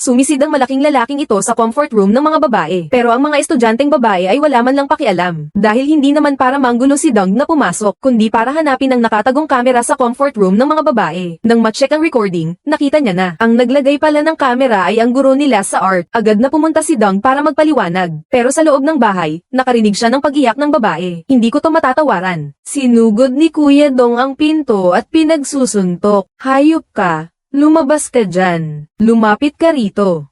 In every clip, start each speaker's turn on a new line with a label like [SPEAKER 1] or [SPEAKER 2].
[SPEAKER 1] Sumisid ang malaking lalaking ito sa comfort room ng mga babae. Pero ang mga estudyanteng babae ay wala man lang pakialam. Dahil hindi naman para manggulo si Dong na pumasok, kundi para hanapin ang nakatagong kamera sa comfort room ng mga babae. Nang ma-check ang recording, nakita niya na. Ang naglagay pala ng kamera ay ang guro nila sa art. Agad na pumunta si Dong para magpaliwanag. Pero sa loob ng bahay, nakarinig siya ng pag-iyak ng babae. Hindi ko to matatawaran. Sinugod ni Kuya Dong ang pinto at pinagsusuntok. Hayop ka. Lumabas ka dyan. Lumapit ka rito.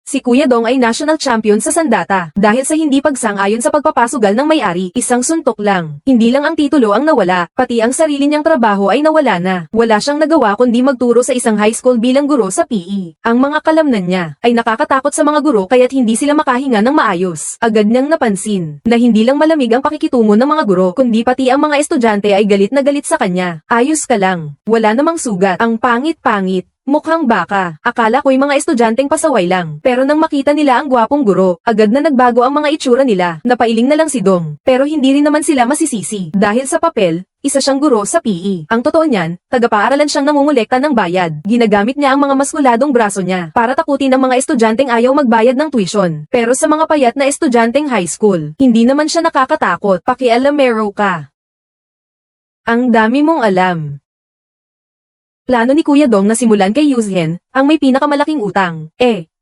[SPEAKER 1] Si Kuya Dong ay national champion sa sandata. Dahil sa hindi pagsang-ayon sa pagpapasugal ng may-ari, isang suntok lang. Hindi lang ang titulo ang nawala, pati ang sarili niyang trabaho ay nawala na. Wala siyang nagawa kundi magturo sa isang high school bilang guro sa PE. Ang mga kalamnan niya ay nakakatakot sa mga guro kaya't hindi sila makahinga ng maayos. Agad niyang napansin na hindi lang malamig ang pakikitungo ng mga guro, kundi pati ang mga estudyante ay galit na galit sa kanya. Ayos ka lang. Wala namang sugat. Ang pangit-pangit. Mukhang baka. Akala ko'y mga estudyanteng pasaway lang. Pero nang makita nila ang gwapong guro, agad na nagbago ang mga itsura nila. Napailing na lang si Dong. Pero hindi rin naman sila masisisi. Dahil sa papel, isa siyang guro sa PE. Ang totoo niyan, tagapaaralan siyang nangungulekta ng bayad. Ginagamit niya ang mga maskuladong braso niya para takutin ang mga estudyanteng ayaw magbayad ng tuition. Pero sa mga payat na estudyanteng high school, hindi naman siya nakakatakot. Pakialamero ka. Ang dami mong alam. Plano ni Kuya Dong na simulan kay Yuzhen, ang may pinakamalaking utang.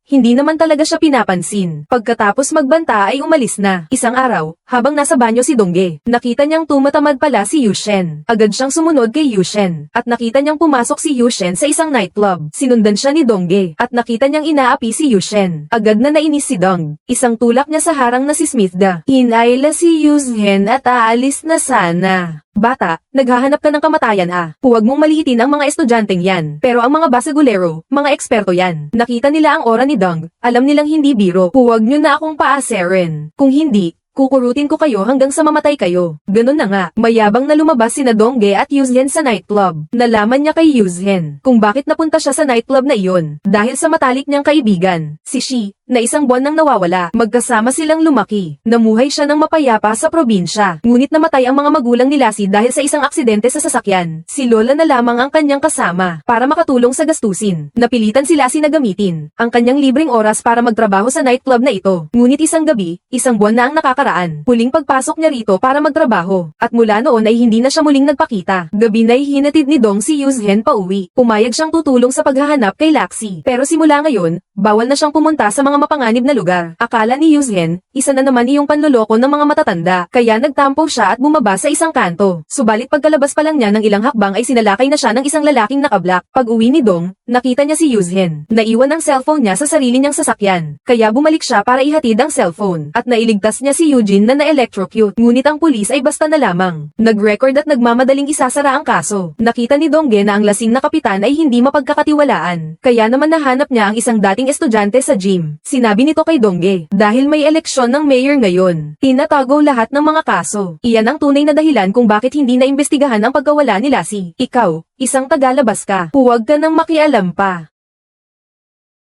[SPEAKER 1] Hindi naman talaga siya pinapansin. Pagkatapos magbanta ay umalis na. Isang araw, habang nasa banyo si Dongge, nakita niyang tumatamad pala si Yushen. Agad siyang sumunod kay Yushen, at nakita niyang pumasok si Yushen sa isang nightclub. Sinundan siya ni Dongge, at nakita niyang inaapi si Yushen. Agad na nainis si Dong. Isang tulak niya sa harang na si Smithda. Hinayla si Yuzhen at aalis na sana. Bata, naghahanap ka ng kamatayan Huwag mong maliitin ang mga estudyanteng yan. Pero ang mga basagulero, mga eksperto yan. Nakita nila ang aura ni Dong, alam nilang hindi biro. Huwag nyo na akong paaserin. Kung hindi, kukurutin ko kayo hanggang sa mamatay kayo. Ganun na nga, mayabang na lumabas sina Dongge at Yuzhen sa nightclub. Nalaman niya kay Yuzhen kung bakit napunta siya sa nightclub na iyon. Dahil sa matalik niyang kaibigan, si Shi, na isang buwan nang nawawala. Magkasama silang lumaki. Namuhay siya ng mapayapa sa probinsya. Ngunit namatay ang mga magulang ni Lassie dahil sa isang aksidente sa sasakyan. Si Lola na lamang ang kanyang kasama para makatulong sa gastusin. Napilitan si Lassie na gamitin ang kanyang libreng oras para magtrabaho sa nightclub na ito. Ngunit isang gabi, isang buwan na ang nakakaraan. Huling pagpasok niya rito para magtrabaho. At mula noon ay hindi na siya muling nagpakita. Gabi na'y hinatid ni Dong si Yuzhen pauwi. Pumayag siyang tutulong sa paghahanap kay Lassie. Pero simula ngayon, bawal na siyang pumunta sa mga mapanganib na lugar. Akala ni Yuzhen, isa na naman iyong panloloko ng mga matatanda, kaya nagtampo siya at bumaba sa isang kanto. Subalit pagkalabas pa lang niya ng ilang hakbang ay sinalakay na siya ng isang lalaking nakablak. Pag uwi ni Dong, nakita niya si Yuzhen. Naiwan ang cellphone niya sa sarili niyang sasakyan, kaya bumalik siya para ihatid ang cellphone. At nailigtas niya si Eugene na na-electrocute. Ngunit ang pulis ay basta na lamang. Nag-record at nagmamadaling isasara ang kaso. Nakita ni Dongge na ang lasing na kapitan ay hindi mapagkakatiwalaan, kaya naman nahanap niya ang isang dating estudyante sa gym. Sinabi nito kay Dongge, dahil may eleksyon ng mayor ngayon, tinatago lahat ng mga kaso. Iyan ang tunay na dahilan kung bakit hindi naimbestigahan ang pagkawala ni Lassie. Ikaw, isang tagalabas ka. Huwag ka nang makialam pa.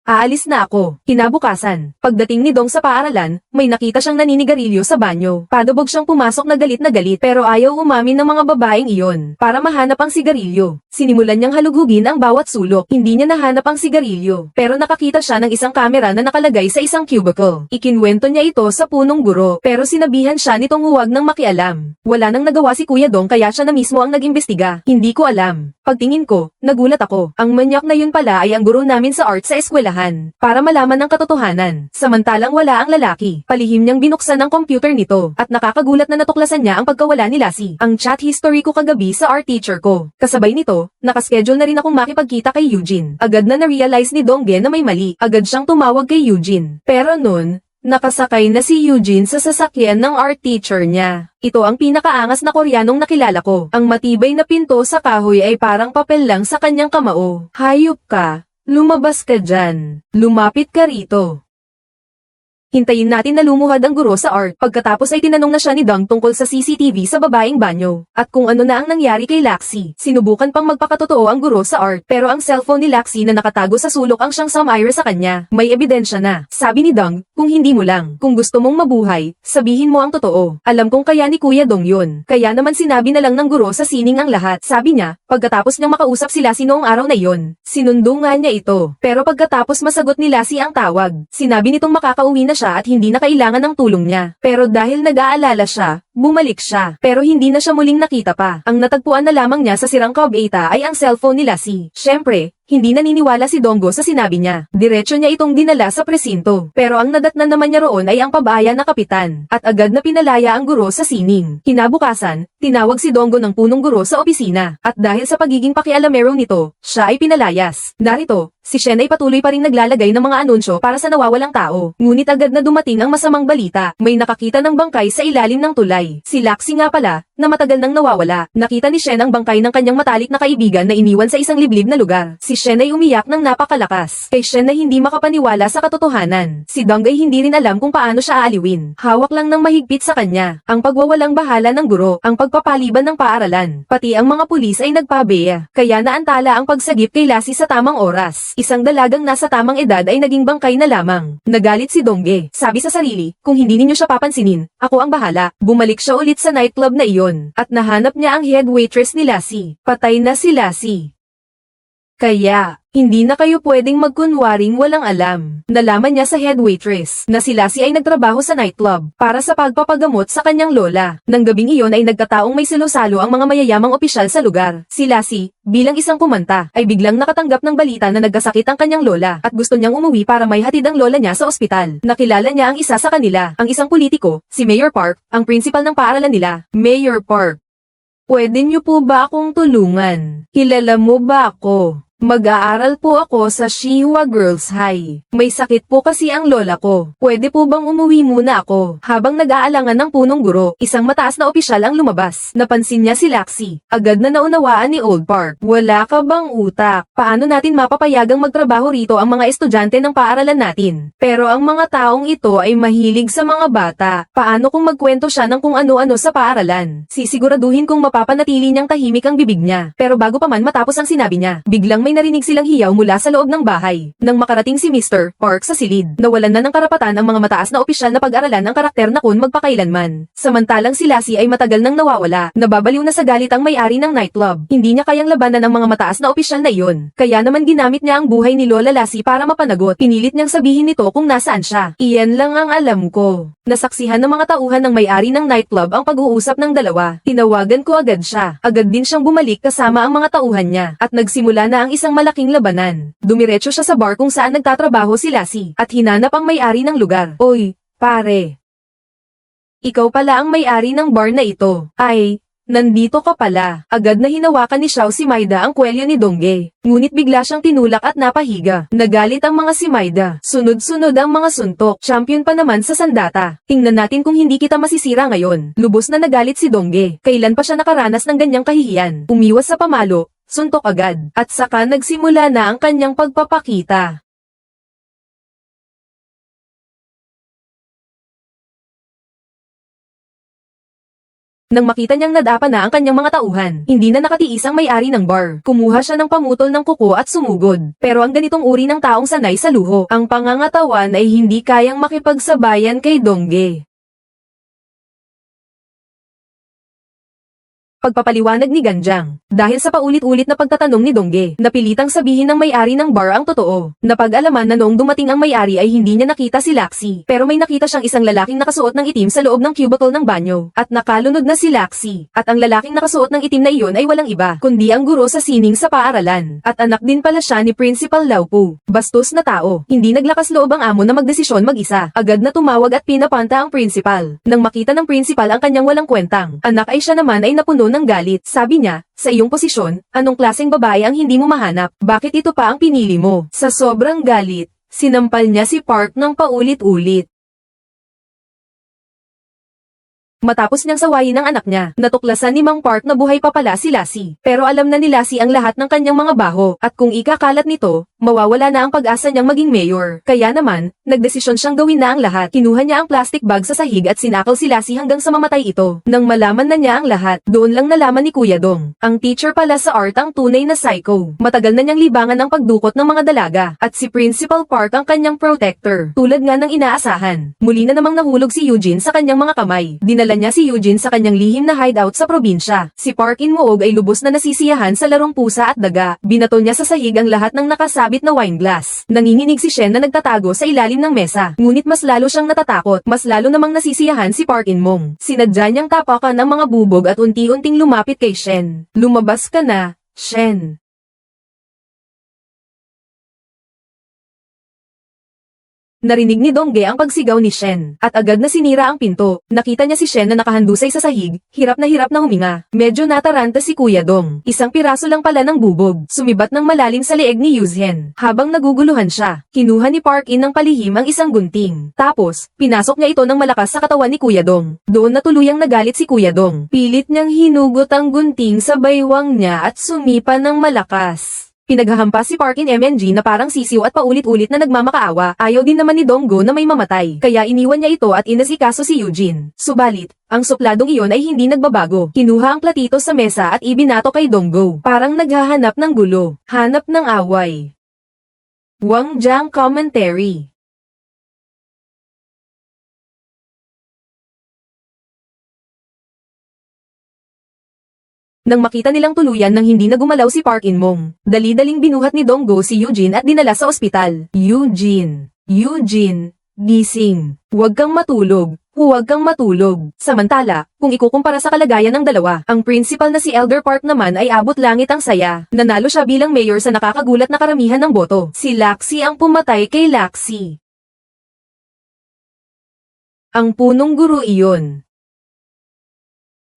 [SPEAKER 1] Aalis na ako. Kinabukasan, pagdating ni Dong sa paaralan, may nakita siyang naninigarilyo sa banyo. Padubog siyang pumasok na galit pero ayaw umamin ng mga babaeng iyon para mahanap ang sigarilyo. Sinimulan niyang halughugin ang bawat sulok. Hindi niya nahanap ang sigarilyo, pero nakakita siya ng isang kamera na nakalagay sa isang cubicle. Ikinwento niya ito sa punong guro, pero sinabihan siya nitong huwag nang makialam. Wala nang nagawa si Kuya Dong kaya siya na mismo ang nag-imbestiga. Hindi ko alam. Pagtingin ko, nagulat ako. Ang manyak na yun pala ay ang guro namin sa art sa eskwelahan, para malaman ang katotohanan. Samantalang wala ang lalaki. Palihim niyang binuksan ang computer nito, at nakakagulat na natuklasan niya ang pagkawala ni Lassie. Ang chat history ko kagabi sa art teacher ko. Kasabay nito, nakaschedule na rin akong makipagkita kay Eugene. Agad na na-realize ni Dongge na may mali. Agad siyang tumawag kay Eugene. Pero nun, nakasakay na si Eugene sa sasakyan ng art teacher niya. Ito ang pinakaangas na Koreanong nakilala ko. Ang matibay na pinto sa kahoy ay parang papel lang sa kanyang kamao. Hayop ka. Lumabas ka dyan. Lumapit ka rito. Hintayin natin na lumuhad ang guro sa art. Pagkatapos ay tinanong na siya ni Dong tungkol sa CCTV sa babaeng banyo. At kung ano na ang nangyari kay Laxi. Sinubukan pang magpakatotoo ang guro sa art. Pero ang cellphone ni Laxi na nakatago sa sulok ang siyang sumaira sa kanya. May ebidensya na. Sabi ni Dong, kung hindi mo lang. Kung gusto mong mabuhay, sabihin mo ang totoo. Alam kong kaya ni Kuya Dong yun. Kaya naman sinabi na lang ng guro sa sining ang lahat. Sabi niya, pagkatapos niyang makausap si Lassie noong araw na yon. Sinundo nga niya ito. Pero pagkatapos masagot ni Lassie ang tawag, sinabi nitong makakauwi na siya at hindi na kailangan ng tulong niya. Pero dahil nag-aalala siya, bumalik siya. Pero hindi na siya muling nakita pa. Ang natagpuan na lamang niya sa sirang Cub 8 ay ang cellphone ni Lassie. Syempre, hindi naniniwala si Donggo sa sinabi niya. Diretso niya itong dinala sa presinto. Pero ang nadatnan naman niya roon ay ang pabaya na kapitan. At agad na pinalaya ang guro sa sining. Kinabukasan, tinawag si Donggo ng punong guro sa opisina. At dahil sa pagiging pakialamero nito, siya ay pinalayas. Narito, si Shen ay patuloy pa rin naglalagay ng mga anunsyo para sa nawawalang tao. Ngunit agad na dumating ang masamang balita. May nakakita ng bangkay sa ilalim ng tulay. Si Laxi nga pala, na matagal nang nawawala. Nakita ni Shen ang bangkay ng kanyang matalik na kaibigan na iniwan sa isang liblib na lugar. Si Shen ay umiyak ng napakalakas. Kay Shen na hindi makapaniwala sa katotohanan. Si Dong ay hindi rin alam kung paano siya aaliwin. Hawak lang ng mahigpit sa kanya. Ang pagwawalang bahala ng guro, ang pagpapaliban ng paaralan. Pati ang mga pulis ay nagpabeya. Kaya naantala ang pagsagip kay Lassie sa tamang oras. Isang dalagang nasa tamang edad ay naging bangkay na lamang. Nagalit si Dongge. Sabi sa sarili, kung hindi ninyo siya papansinin, ako ang bahala. Bumalik siya ulit sa nightclub na iyon. At nahanap niya ang head waitress ni Lassie. Patay na si Lassie. Kaya, hindi na kayo pwedeng magkunwaring walang alam. Nalaman niya sa head waitress na si Lassie ay nagtrabaho sa nightclub para sa pagpapagamot sa kanyang lola. Nang gabing iyon ay nagkataong may salo-salo ang mga mayayamang opisyal sa lugar. Si Lassie, bilang isang kumanta, ay biglang nakatanggap ng balita na nagkasakit ang kanyang lola at gusto niyang umuwi para may hatid ang lola niya sa ospital. Nakilala niya ang isa sa kanila, ang isang politiko, si Mayor Park, ang principal ng paaralan nila. Mayor Park, pwede niyo po ba akong tulungan? Kilala mo ba ako? Mag-aaral po ako sa Shihua Girls High. May sakit po kasi ang lola ko. Pwede po bang umuwi muna ako? Habang nag-aalangan ng punong guro, isang mataas na opisyal ang lumabas. Napansin niya si Laxi. Agad na naunawaan ni Old Park. Wala ka bang utak? Paano natin mapapayagang magtrabaho rito ang mga estudyante ng paaralan natin? Pero ang mga taong ito ay mahilig sa mga bata. Paano kung magkwento siya ng kung ano-ano sa paaralan? Sisiguraduhin kung mapapanatili niyang tahimik ang bibig niya. Pero bago pa man matapos ang sinabi niya, biglang may narinig silang hiyaw mula sa loob ng bahay. Nang makarating si Mr. Park sa silid, nawalan na ng karapatan ang mga mataas na opisyal na pag-aralan ng karakter na kun magpakailanman. Samantalang si Lassie ay matagal nang nawawala. Nababaliw na sa galit ang may-ari ng nightclub. Hindi niya kayang labanan ang mga mataas na opisyal na iyon. Kaya naman ginamit niya ang buhay ni Lola Lassie para mapanagot. Pinilit niyang sabihin nito kung nasaan siya. Iyan lang ang alam ko. Nasaksihan ng mga tauhan ng may-ari ng nightclub ang pag-uusap ng dalawa. Tinawagan ko agad siya. Agad din siyang bumalik kasama ang mga tauhan niya. At nagsimula na ang isang malaking labanan. Dumiretso siya sa bar kung saan nagtatrabaho si Lassie. At hinanap ang may-ari ng lugar. Oy, pare. Ikaw pala ang may-ari ng bar na ito. Ay, nandito ka pala. Agad na hinawakan ni Xiao si Maida ang kwelyo ni Dongge. Ngunit bigla siyang tinulak at napahiga. Nagalit ang mga si Maida. Sunod-sunod ang mga suntok. Champion pa naman sa sandata. Tingnan natin kung hindi kita masisira ngayon. Lubos na nagalit si Dongge. Kailan pa siya nakaranas ng ganyang kahihiyan? Umiwas sa pamalo. Suntok agad. At saka nagsimula na ang kanyang pagpapakita. Nang makita niyang nadapa na ang kanyang mga tauhan, hindi na nakatiis ang may-ari ng bar. Kumuha siya ng pamutol ng kuko at sumugod. Pero ang ganitong uri ng taong sanay sa luho, ang pangangatawan ay hindi kayang makipagsabayan kay Dongge. Pagpapaliwanag ni Ganjang. Dahil sa paulit-ulit na pagtatanong ni Dongge, napilitang sabihin ng may-ari ng bar ang totoo. Napag-alaman na noong dumating ang may-ari ay hindi niya nakita si Laxi. Pero may nakita siyang isang lalaking nakasuot ng itim sa loob ng cubicle ng banyo. At nakalunod na si Laxi. At ang lalaking nakasuot ng itim na iyon ay walang iba, kundi ang guro sa sining sa paaralan. At anak din pala siya ni Principal Laupu. Bastos na tao. Hindi naglakas loob ang amo na magdesisyon mag-isa. Agad na tumawag at pinapanta ang principal. Nang makita ng principal ang kanyang walang kwentang anak ay siya naman ay napuno ng galit. Sabi niya, sa iyong posisyon, anong klaseng babae ang hindi mo mahanap? Bakit ito pa ang pinili mo? Sa sobrang galit, sinampal niya si Park ng paulit-ulit. Matapos niyang sawayin ang anak niya, natuklasan ni Mang Park na buhay pa pala si Lassie. Pero alam na ni Lassie ang lahat ng kanyang mga baho, at kung ikakalat nito, mawawala na ang pag-asa niyang maging mayor. Kaya naman, nagdesisyon siyang gawin na ang lahat. Kinuha niya ang plastic bag sa sahig at sinakal si Lassie hanggang sa mamatay ito. Nang malaman na niya ang lahat, doon lang nalaman ni Kuya Dong. Ang teacher pala sa art ang tunay na psycho. Matagal na niyang libangan ang pagdukot ng mga dalaga. At si Principal Park ang kanyang protector. Tulad nga ng inaasahan. Muli na namang nahulog si Eugene sa kanyang mga kamay. Dinala niya si Eugene sa kanyang lihim na hideout sa probinsya. Si Park In-moog ay lubos na nasisiyahan sa larong pusa at daga. Binato niya sa sahig ang lahat ng nakasabit na wine glass. Nanginginig si Shen na nagtatago sa ilalim ng mesa. Ngunit mas lalo siyang natatakot. Mas lalo namang nasisiyahan si Park In-mong. Sinadya niyang tapakan ng mga bubog at unti-unting lumapit kay Shen. Lumabas ka na, Shen. Narinig ni Dongge ang pagsigaw ni Shen, at agad na sinira ang pinto. Nakita niya si Shen na nakahandusay sa sahig, hirap na huminga. Medyo nataranta si Kuya Dong. Isang piraso lang pala ng bubog, sumibat ng malalim sa leeg ni Yuzhen. Habang naguguluhan siya, kinuha ni Park In ng palihim ang isang gunting. Tapos, pinasok niya ito ng malakas sa katawan ni Kuya Dong. Doon na tuluyang nagalit si Kuya Dong. Pilit niyang hinugot ang gunting sa baywang niya at sumipa ng malakas. Pinaghahampas si Park In MNG na parang sisiw at paulit-ulit na nagmamakaawa. Ayaw din naman ni Donggo na may mamatay. Kaya iniwan niya ito at inasikaso si Eugene. Subalit, ang supladong iyon ay hindi nagbabago. Kinuha ang platito sa mesa at ibinato kay Donggo. Parang naghahanap ng gulo. Hanap ng away. Wang Jiang Commentary. Nang makita nilang tuluyan nang hindi na gumalaw si Park In-mong, dali-daling binuhat ni Donggo si Eugene at dinala sa ospital. Eugene, gising. Huwag kang matulog. Huwag kang matulog. Samantala, kung ikukumpara sa kalagayan ng dalawa, ang principal na si Elder Park naman ay abot langit ang saya. Nanalo siya bilang mayor sa nakakagulat na karamihan ng boto. Si Laxi ang pumatay kay Laxi. Ang punong guro iyon.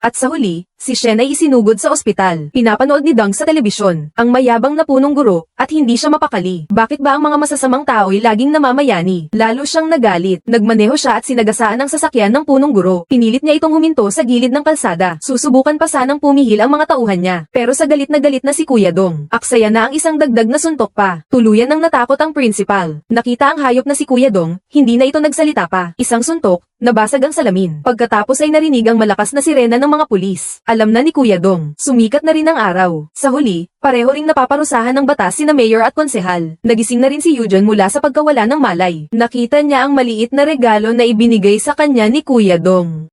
[SPEAKER 1] At sa huli, si Shen ay isinugod sa ospital. Pinapanood ni Dong sa telebisyon, ang mayabang na punong guro, at hindi siya mapakali. Bakit ba ang mga masasamang tao ay laging namamayani? Lalo siyang nagalit. Nagmaneho siya at sinagasaan ang sasakyan ng punong guro. Pinilit niya itong huminto sa gilid ng kalsada. Susubukan pa sanang pumihil ang mga tauhan niya. Pero sa galit na si Kuya Dong. Aksaya na ang isang dagdag na suntok pa. Tuluyan nang natakot ang principal. Nakita ang hayop na si Kuya Dong, hindi na ito nagsalita pa. Isang suntok, nabasag ang salamin. Pagkatapos ay narinig ang malakas na sirena ng mga pulis. Alam na ni Kuya Dong. Sumikat na rin ang araw. Sa huli, pareho ring napaparusahan ng batas sina mayor at konsehal. Nagising na rin si Eugene mula sa pagkawala ng malay. Nakita niya ang maliit na regalo na ibinigay sa kanya ni Kuya Dong.